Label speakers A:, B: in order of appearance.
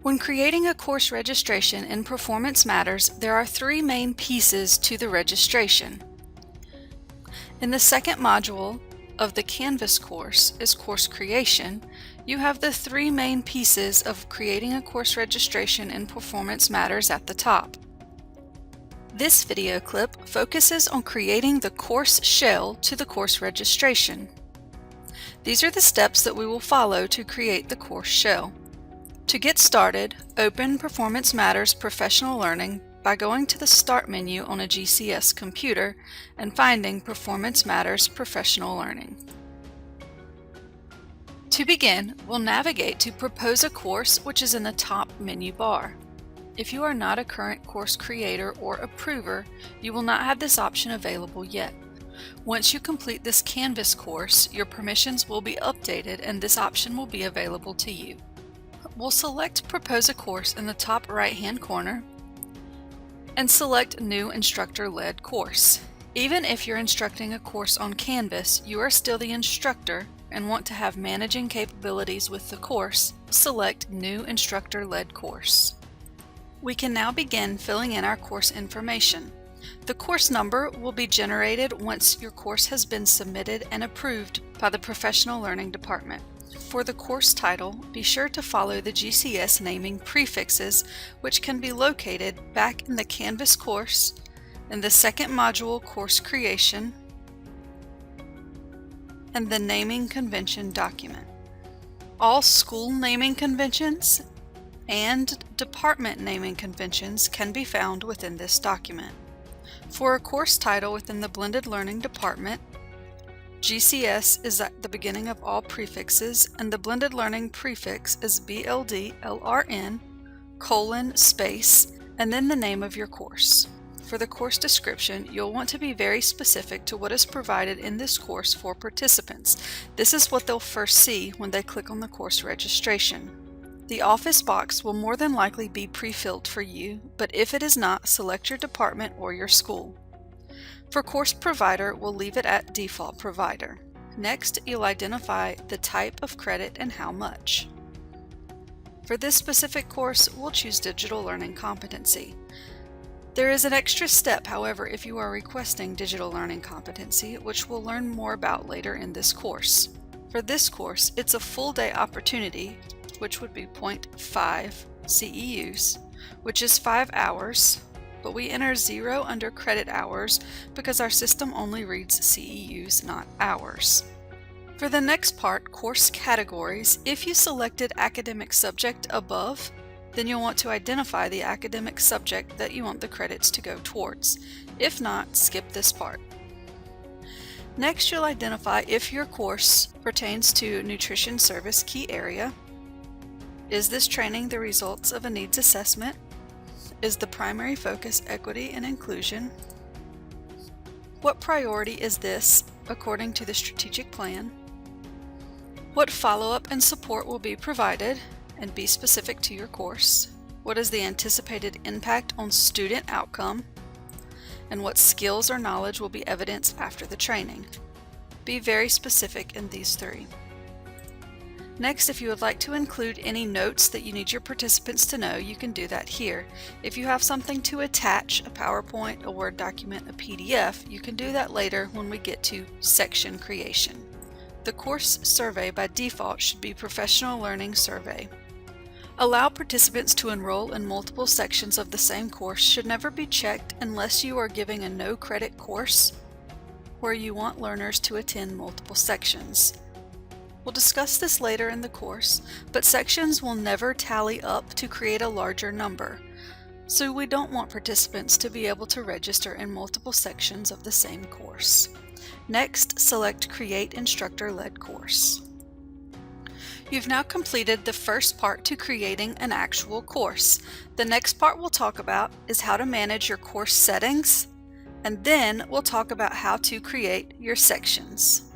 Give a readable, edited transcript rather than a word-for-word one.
A: When creating a course registration in Performance Matters, there are three main pieces to the registration. In the second module of the Canvas course is Course Creation. You have the three main pieces of creating a course registration in Performance Matters at the top. This video clip focuses on creating the course shell to the course registration. These are the steps that we will follow to create the course shell. To get started, open Performance Matters Professional Learning by going to the Start menu on a GCS computer and finding Performance Matters Professional Learning. To begin, we'll navigate to Propose a Course, which is in the top menu bar. If you are not a current course creator or approver, you will not have this option available yet. Once you complete this Canvas course, your permissions will be updated and this option will be available to you. We'll select Propose a Course in the top right-hand corner and select New Instructor-Led Course. Even if you're instructing a course on Canvas, you are still the instructor and want to have managing capabilities with the course. Select New Instructor-Led Course. We can now begin filling in our course information. The course number will be generated once your course has been submitted and approved by the Professional Learning Department. For the course title, be sure to follow the GCS naming prefixes, which can be located back in the Canvas course, in the second module, Course Creation, and the Naming Convention document. All school naming conventions and department naming conventions can be found within this document. For a course title within the Blended Learning Department, GCS is at the beginning of all prefixes, and the Blended Learning prefix is BLD-LRN, space, and then the name of your course. For the course description, you'll want to be very specific to what is provided in this course for participants. This is what they'll first see when they click on the course registration. The office box will more than likely be pre-filled for you, but if it is not, select your department or your school. For course provider, we'll leave it at default provider. Next, you'll identify the type of credit and how much. For this specific course, we'll choose Digital Learning Competency. There is an extra step, however, if you are requesting Digital Learning Competency, which we'll learn more about later in this course. For this course, it's a full day opportunity, which would be 0.5 CEUs, which is 5 hours, but we enter 0 under credit hours because our system only reads CEUs, not hours. For the next part, course categories, if you selected academic subject above, then you'll want to identify the academic subject that you want the credits to go towards. If not, skip this part. Next, you'll identify if your course pertains to nutrition service key area. Is this training the results of a needs assessment? Is the primary focus equity and inclusion? What priority is this according to the strategic plan? What follow-up and support will be provided, and be specific to your course? What is the anticipated impact on student outcome? And what skills or knowledge will be evidenced after the training? Be very specific in these three. Next, if you would like to include any notes that you need your participants to know, you can do that here. If you have something to attach, a PowerPoint, a Word document, a PDF, you can do that later when we get to section creation. The course survey by default should be Professional Learning Survey. Allow participants to enroll in multiple sections of the same course should never be checked unless you are giving a no-credit course where you want learners to attend multiple sections. We'll discuss this later in the course, but sections will never tally up to create a larger number, so we don't want participants to be able to register in multiple sections of the same course. Next, select Create Instructor-Led Course. You've now completed the first part to creating an actual course. The next part we'll talk about is how to manage your course settings, and then we'll talk about how to create your sections.